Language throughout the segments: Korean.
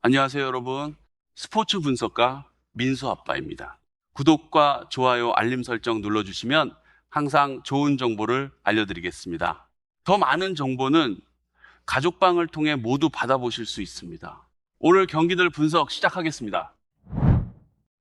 안녕하세요, 여러분. 스포츠 분석가 민수 아빠입니다. 구독과 좋아요, 알림 설정 눌러주시면 항상 좋은 정보를 알려드리겠습니다. 더 많은 정보는 가족방을 통해 모두 받아보실 수 있습니다. 오늘 경기들 분석 시작하겠습니다.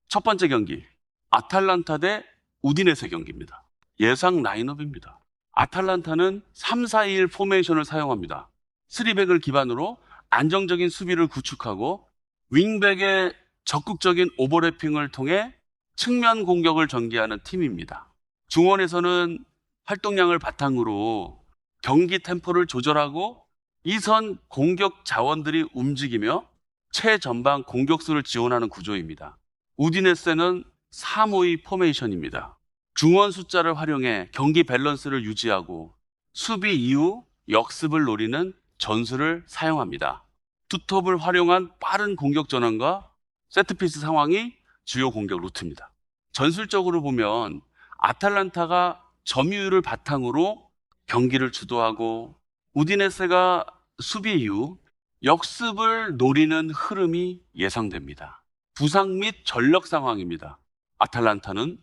첫 번째 경기, 아탈란타 대 우디네세 경기입니다. 예상 라인업입니다. 아탈란타는 3-4-2-1 포메이션을 사용합니다. 3백을 기반으로 안정적인 수비를 구축하고 윙백의 적극적인 오버래핑을 통해 측면 공격을 전개하는 팀입니다. 중원에서는 활동량을 바탕으로 경기 템포를 조절하고 이선 공격 자원들이 움직이며 최전방 공격수를 지원하는 구조입니다. 우디네세는 3-5-2 포메이션입니다. 중원 숫자를 활용해 경기 밸런스를 유지하고 수비 이후 역습을 노리는 전술을 사용합니다. 투톱을 활용한 빠른 공격 전환과 세트피스 상황이 주요 공격 루트입니다. 전술적으로 보면 아탈란타가 점유율을 바탕으로 경기를 주도하고 우디네세가 수비 이후 역습을 노리는 흐름이 예상됩니다. 부상 및 전력 상황입니다. 아탈란타는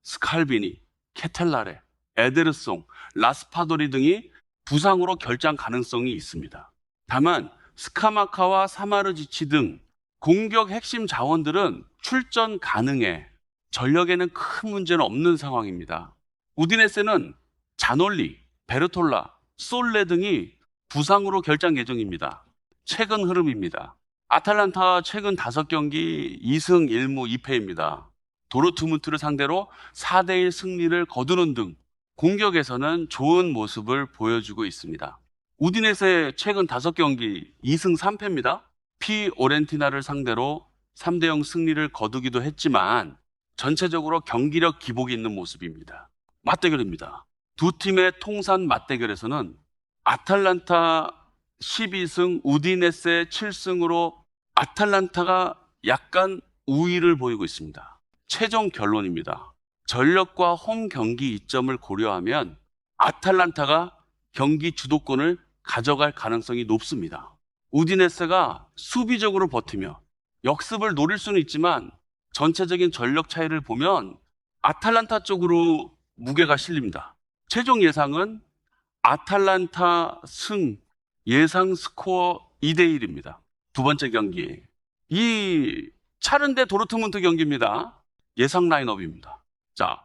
스칼비니, 케텔라레, 에데르송, 라스파도리 등이 부상으로 결장 가능성이 있습니다. 다만 스카마카와 사마르지치 등 공격 핵심 자원들은 출전 가능해 전력에는 큰 문제는 없는 상황입니다. 우디네세는 자놀리, 베르톨라, 솔레 등이 부상으로 결장 예정입니다. 최근 흐름입니다. 아탈란타 최근 5경기 2승 1무 2패입니다. 도르트문트를 상대로 4대1 승리를 거두는 등 공격에서는 좋은 모습을 보여주고 있습니다. 우디네세 최근 5경기 2승 3패입니다. 피오렌티나를 상대로 3대0 승리를 거두기도 했지만 전체적으로 경기력 기복이 있는 모습입니다. 맞대결입니다. 두 팀의 통산 맞대결에서는 아탈란타 12승, 우디네세 7승으로 아탈란타가 약간 우위를 보이고 있습니다. 최종 결론입니다. 전력과 홈 경기 이점을 고려하면 아탈란타가 경기 주도권을 가져갈 가능성이 높습니다. 우디네세가 수비적으로 버티며 역습을 노릴 수는 있지만 전체적인 전력 차이를 보면 아탈란타 쪽으로 무게가 실립니다. 최종 예상은 아탈란타 승, 예상 스코어 2대1입니다. 두 번째 경기, 이 찰른 대 도르트문트 경기입니다. 예상 라인업입니다. 자,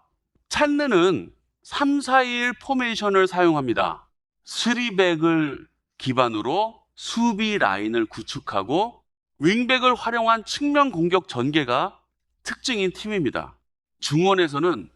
찰르는 3-4-1 포메이션을 사용합니다. 3백을 기반으로 수비 라인을 구축하고 윙백을 활용한 측면 공격 전개가 특징인 팀입니다. 중원에서는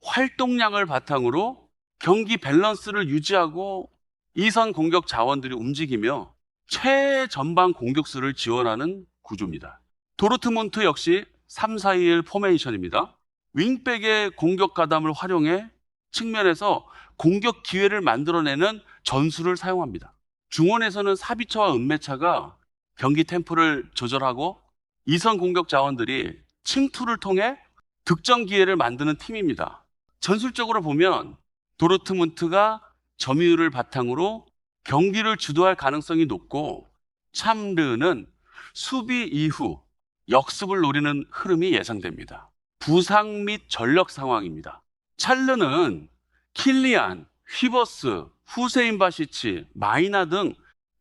활동량을 바탕으로 경기 밸런스를 유지하고 이선 공격 자원들이 움직이며 최전방 공격수를 지원하는 구조입니다. 도르트문트 역시 3-4-2-1 포메이션입니다. 윙백의 공격 가담을 활용해 측면에서 공격 기회를 만들어내는 전술을 사용합니다. 중원에서는 사비처와 은메차가 경기 템포를 조절하고 이선 공격 자원들이 침투를 통해 득점 기회를 만드는 팀입니다. 전술적으로 보면 도르트문트가 점유율을 바탕으로 경기를 주도할 가능성이 높고 찰르는 수비 이후 역습을 노리는 흐름이 예상됩니다. 부상 및 전력 상황입니다. 찰르는 킬리안, 휘버스, 후세인 바시치, 마이나 등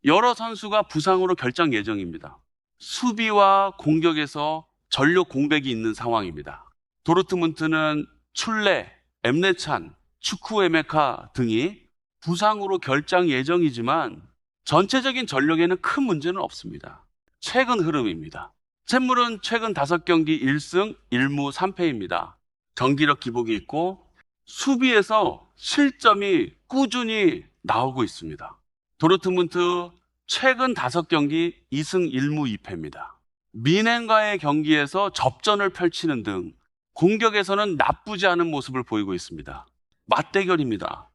여러 선수가 부상으로 결장 예정입니다. 수비와 공격에서 전력 공백이 있는 상황입니다. 도르트문트는 출레, 엠레찬, 추쿠에메카 등이 부상으로 결장 예정이지만 전체적인 전력에는 큰 문제는 없습니다. 최근 흐름입니다. 쇳물은 최근 5경기 1승 1무 3패입니다. 경기력 기복이 있고 수비에서 실점이 꾸준히 나오고 있습니다. 도르트문트 최근 5경기 2승 1무 2패입니다. 미넨과의 경기에서 접전을 펼치는 등 공격에서는 나쁘지 않은 모습을 보이고 있습니다. 맞대결입니다.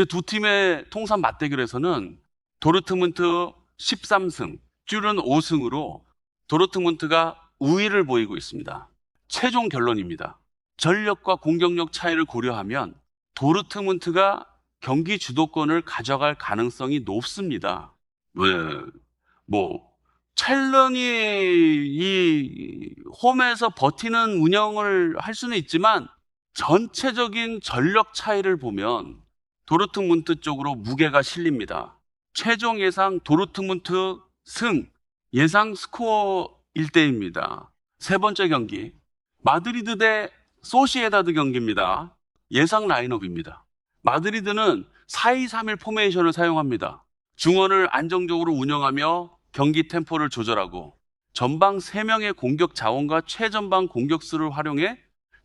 두 팀의 통산 맞대결에서는 도르트문트 13승, 뀨른 5승으로 도르트문트가 우위를 보이고 있습니다. 최종 결론입니다. 전력과 공격력 차이를 고려하면 도르트문트가 경기 주도권을 가져갈 가능성이 높습니다. 왜? 첼런이 이 홈에서 버티는 운영을 할 수는 있지만 전체적인 전력 차이를 보면 도르트문트 쪽으로 무게가 실립니다. 최종 예상 도르트문트 승, 예상 스코어 1대입니다. 세 번째 경기, 마드리드 대 소시에다드 경기입니다. 예상 라인업입니다. 마드리드는 4-2-3-1 포메이션을 사용합니다. 중원을 안정적으로 운영하며 경기 템포를 조절하고 전방 3명의 공격 자원과 최전방 공격수를 활용해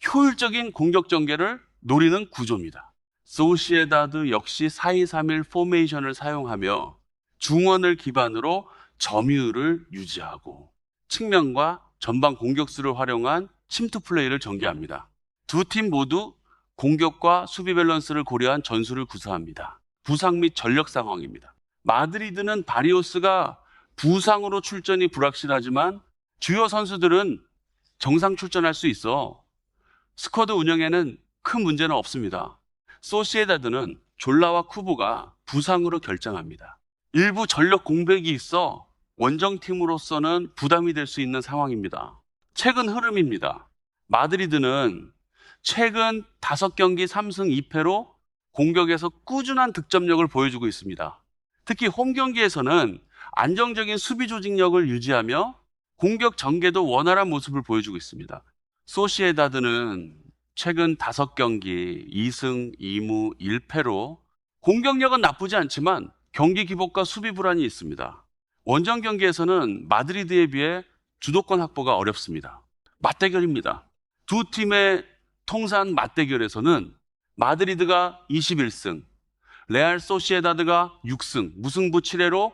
효율적인 공격 전개를 노리는 구조입니다. 소시에다드 역시 4-2-3-1 포메이션을 사용하며 중원을 기반으로 점유율을 유지하고 측면과 전방 공격수를 활용한 침투 플레이를 전개합니다. 두 팀 모두 공격과 수비 밸런스를 고려한 전술을 구사합니다. 부상 및 전력 상황입니다. 마드리드는 바리오스가 부상으로 출전이 불확실하지만 주요 선수들은 정상 출전할 수 있어 스쿼드 운영에는 큰 문제는 없습니다. 소시에다드는 졸라와 쿠보가 부상으로 결장합니다. 일부 전력 공백이 있어 원정팀으로서는 부담이 될 수 있는 상황입니다. 최근 흐름입니다. 마드리드는 최근 5경기 3승 2패로 공격에서 꾸준한 득점력을 보여주고 있습니다. 특히 홈 경기에서는 안정적인 수비 조직력을 유지하며 공격 전개도 원활한 모습을 보여주고 있습니다. 소시에다드는 최근 5경기 2승 2무 1패로 공격력은 나쁘지 않지만 경기 기복과 수비 불안이 있습니다. 원정 경기에서는 마드리드에 비해 주도권 확보가 어렵습니다. 맞대결입니다. 두 팀의 통산 맞대결에서는 마드리드가 21승, 레알 소시에다드가 6승, 무승부 7회로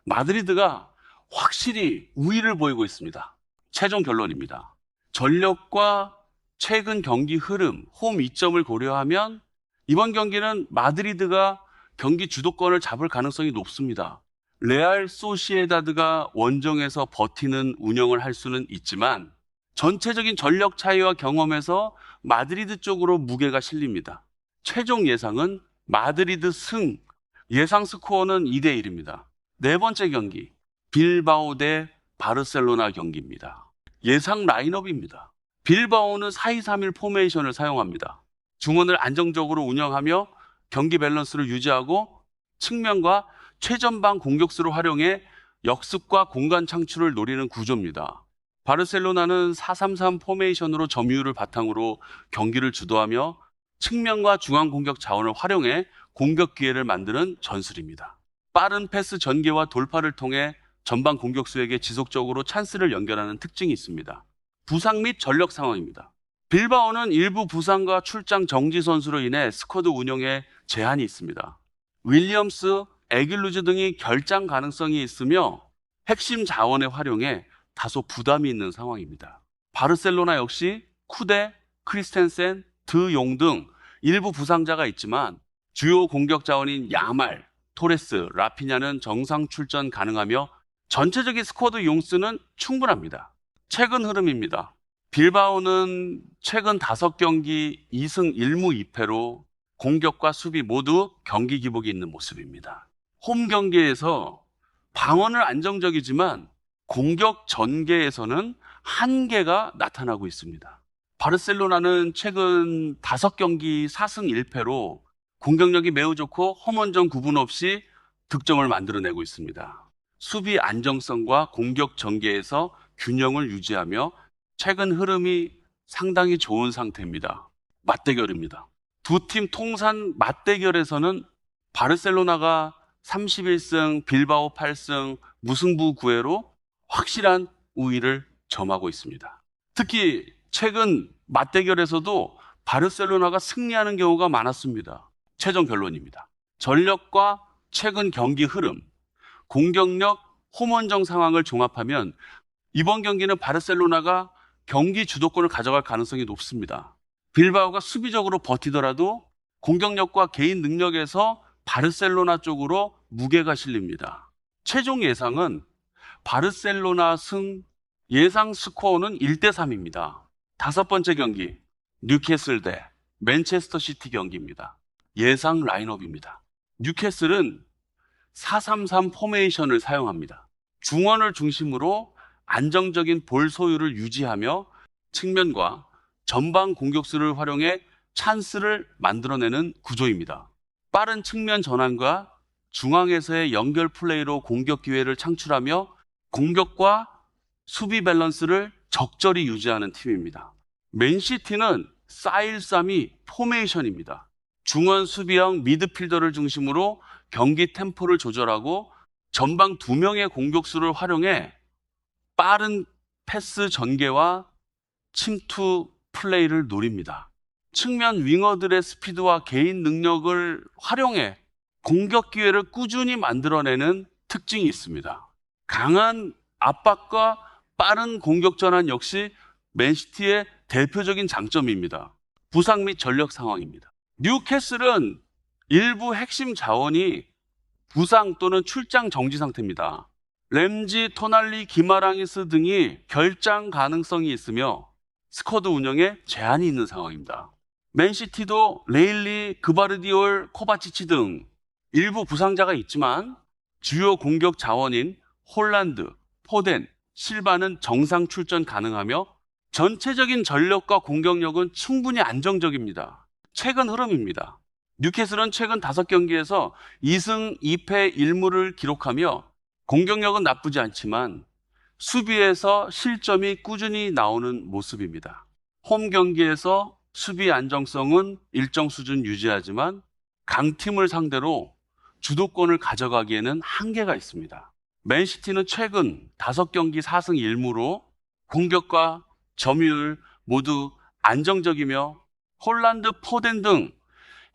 마드리드가 확실히 우위를 보이고 있습니다. 최종 결론입니다. 전력과 최근 경기 흐름, 홈 이점을 고려하면 이번 경기는 마드리드가 경기 주도권을 잡을 가능성이 높습니다. 레알 소시에다드가 원정에서 버티는 운영을 할 수는 있지만 전체적인 전력 차이와 경험에서 마드리드 쪽으로 무게가 실립니다. 최종 예상은 마드리드 승, 예상 스코어는 2대1입니다. 네 번째 경기, 빌바오 대 바르셀로나 경기입니다. 예상 라인업입니다. 빌바오는 4-2-3-1 포메이션을 사용합니다. 중원을 안정적으로 운영하며 경기 밸런스를 유지하고 측면과 최전방 공격수를 활용해 역습과 공간 창출을 노리는 구조입니다. 바르셀로나는 4-3-3 포메이션으로 점유율을 바탕으로 경기를 주도하며 측면과 중앙 공격 자원을 활용해 공격 기회를 만드는 전술입니다. 빠른 패스 전개와 돌파를 통해 전방 공격수에게 지속적으로 찬스를 연결하는 특징이 있습니다. 부상 및 전력 상황입니다. 빌바오는 일부 부상과 출장 정지 선수로 인해 스쿼드 운영에 제한이 있습니다. 윌리엄스, 에길루즈 등이 결장 가능성이 있으며 핵심 자원에 활용해 다소 부담이 있는 상황입니다. 바르셀로나 역시 쿠데, 크리스텐센, 드용 등 일부 부상자가 있지만 주요 공격 자원인 야말, 토레스, 라피냐는 정상 출전 가능하며 전체적인 스쿼드 용수는 충분합니다. 최근 흐름입니다. 빌바오는 최근 5경기 2승 1무 2패로 공격과 수비 모두 경기 기복이 있는 모습입니다. 홈 경기에서 방어는 안정적이지만 공격 전개에서는 한계가 나타나고 있습니다. 바르셀로나는 최근 5경기 4승 1패로 공격력이 매우 좋고 홈원정 구분 없이 득점을 만들어내고 있습니다. 수비 안정성과 공격 전개에서 균형을 유지하며 최근 흐름이 상당히 좋은 상태입니다. 맞대결입니다. 두 팀 통산 맞대결에서는 바르셀로나가 31승, 빌바오 8승, 무승부 9회로 확실한 우위를 점하고 있습니다. 특히 최근 맞대결에서도 바르셀로나가 승리하는 경우가 많았습니다. 최종 결론입니다. 전력과 최근 경기 흐름, 공격력, 홈원정 상황을 종합하면 이번 경기는 바르셀로나가 경기 주도권을 가져갈 가능성이 높습니다. 빌바오가 수비적으로 버티더라도 공격력과 개인 능력에서 바르셀로나 쪽으로 무게가 실립니다. 최종 예상은 바르셀로나 승, 예상 스코어는 1대3입니다. 5번째 경기, 뉴캐슬 대 맨체스터 시티 경기입니다. 예상 라인업입니다. 뉴캐슬은 4-3-3 포메이션을 사용합니다. 중원을 중심으로 안정적인 볼 소유를 유지하며 측면과 전방 공격수를 활용해 찬스를 만들어내는 구조입니다. 빠른 측면 전환과 중앙에서의 연결 플레이로 공격 기회를 창출하며 공격과 수비 밸런스를 적절히 유지하는 팀입니다. 맨시티는 4-1-3-2 포메이션입니다. 중원 수비형 미드필더를 중심으로 경기 템포를 조절하고 전방 2명의 공격수를 활용해 빠른 패스 전개와 침투 플레이를 노립니다. 측면 윙어들의 스피드와 개인 능력을 활용해 공격 기회를 꾸준히 만들어내는 특징이 있습니다. 강한 압박과 빠른 공격 전환 역시 맨시티의 대표적인 장점입니다. 부상 및 전력 상황입니다. 뉴캐슬은 일부 핵심 자원이 부상 또는 출장 정지 상태입니다. 램지, 토날리, 기마랑이스 등이 결장 가능성이 있으며 스쿼드 운영에 제한이 있는 상황입니다. 맨시티도 레일리, 그바르디올, 코바치치 등 일부 부상자가 있지만 주요 공격 자원인 홀란드, 포덴, 실바는 정상 출전 가능하며 전체적인 전력과 공격력은 충분히 안정적입니다. 최근 흐름입니다. 뉴캐슬은 최근 5경기에서 2승 2패 1무를 기록하며 공격력은 나쁘지 않지만 수비에서 실점이 꾸준히 나오는 모습입니다. 홈 경기에서 수비 안정성은 일정 수준 유지하지만 강팀을 상대로 주도권을 가져가기에는 한계가 있습니다. 맨시티는 최근 5경기 4승 1무로 공격과 점유율 모두 안정적이며 홀란드, 포덴 등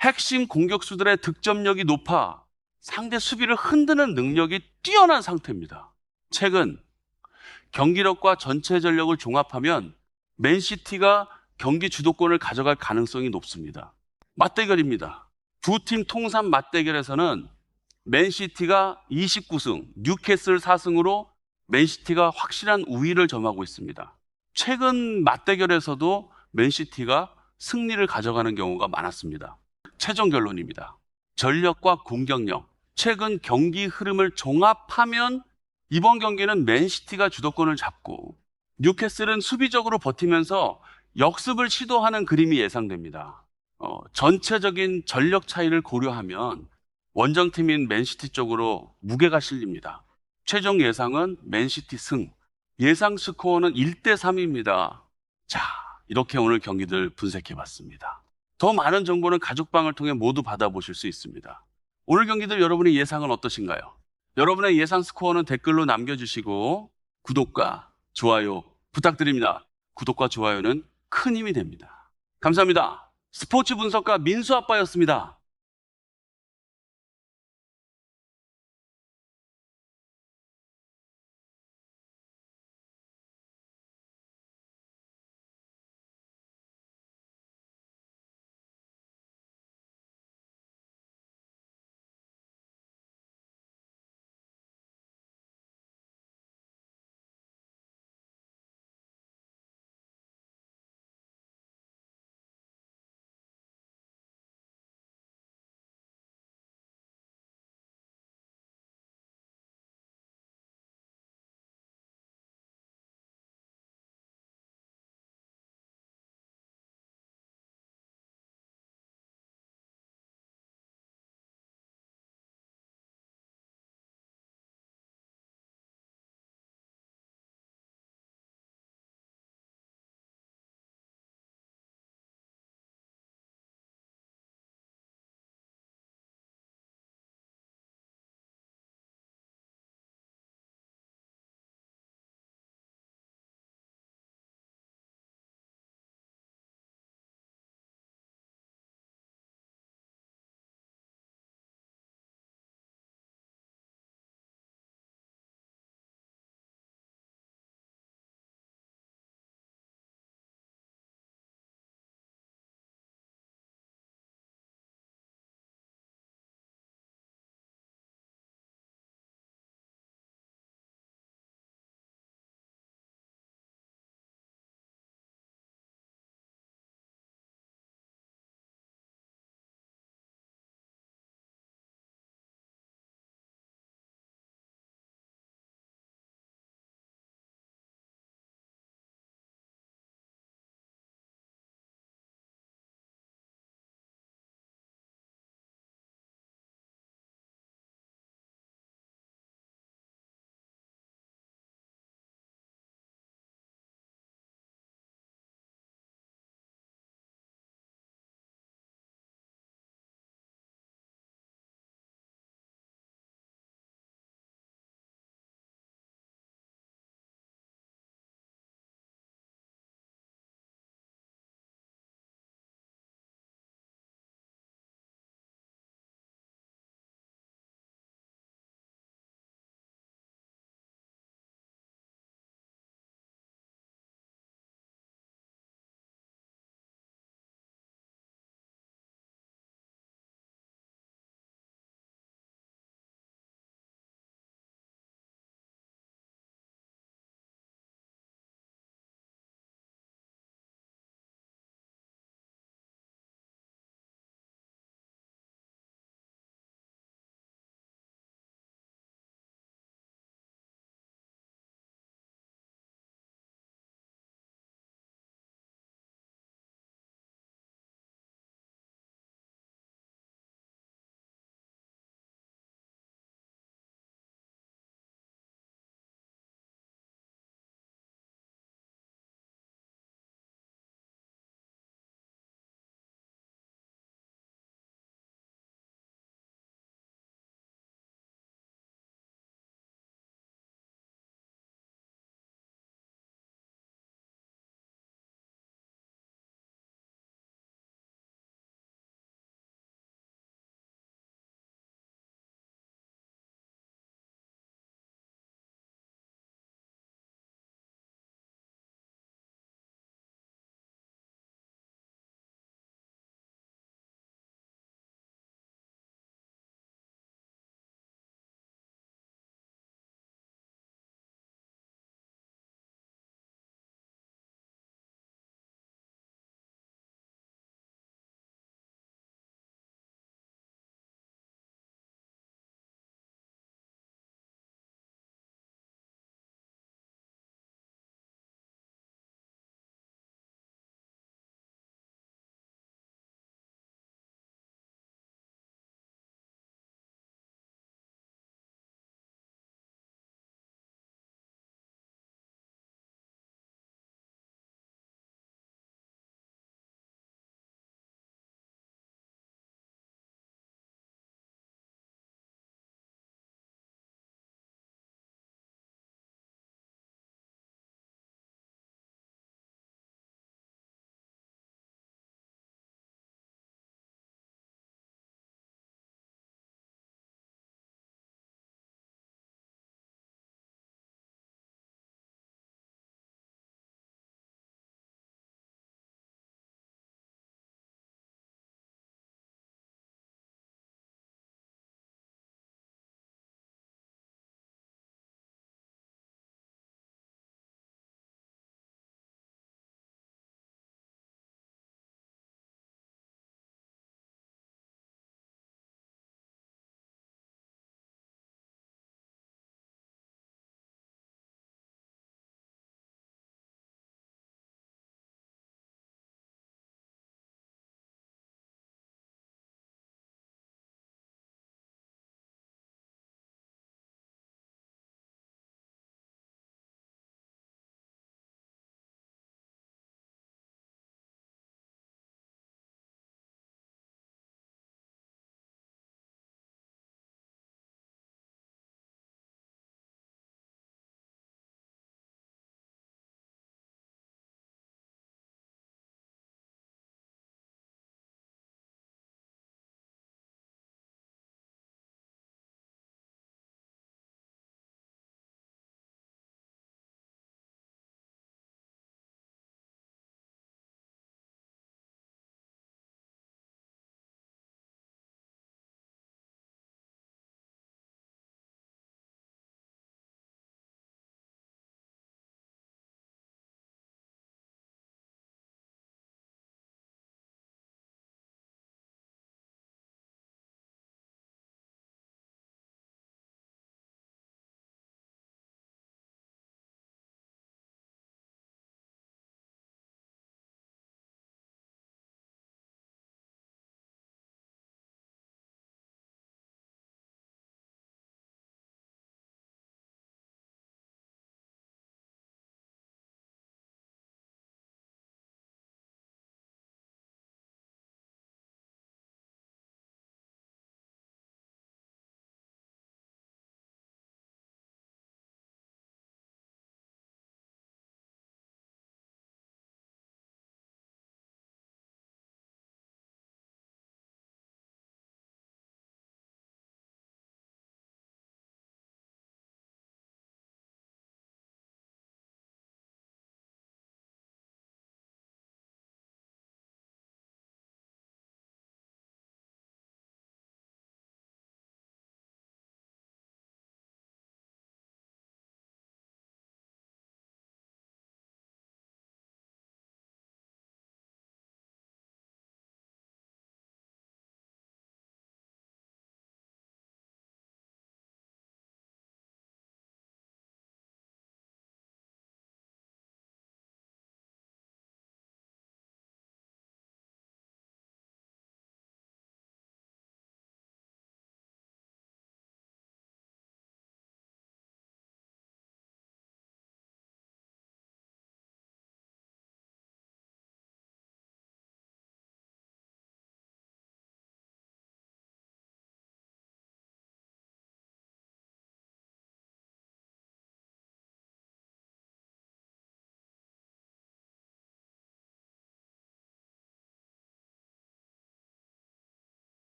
핵심 공격수들의 득점력이 높아 상대 수비를 흔드는 능력이 뛰어난 상태입니다. 최근 경기력과 전체 전력을 종합하면 맨시티가 경기 주도권을 가져갈 가능성이 높습니다. 맞대결입니다. 두 팀 통산 맞대결에서는 맨시티가 29승, 뉴캐슬 4승으로 맨시티가 확실한 우위를 점하고 있습니다. 최근 맞대결에서도 맨시티가 승리를 가져가는 경우가 많았습니다. 최종 결론입니다. 전력과 공격력, 최근 경기 흐름을 종합하면 이번 경기는 맨시티가 주도권을 잡고 뉴캐슬은 수비적으로 버티면서 역습을 시도하는 그림이 예상됩니다. 전체적인 전력 차이를 고려하면 원정팀인 맨시티 쪽으로 무게가 실립니다. 최종 예상은 맨시티 승. 예상 스코어는 1대3입니다. 자, 이렇게 오늘 경기들 분석해봤습니다. 더 많은 정보는 가족방을 통해 모두 받아보실 수 있습니다. 오늘 경기들 여러분의 예상은 어떠신가요? 여러분의 예상 스코어는 댓글로 남겨주시고 구독과 좋아요 부탁드립니다. 구독과 좋아요는 큰 힘이 됩니다. 감사합니다. 스포츠 분석가 민수 아빠였습니다.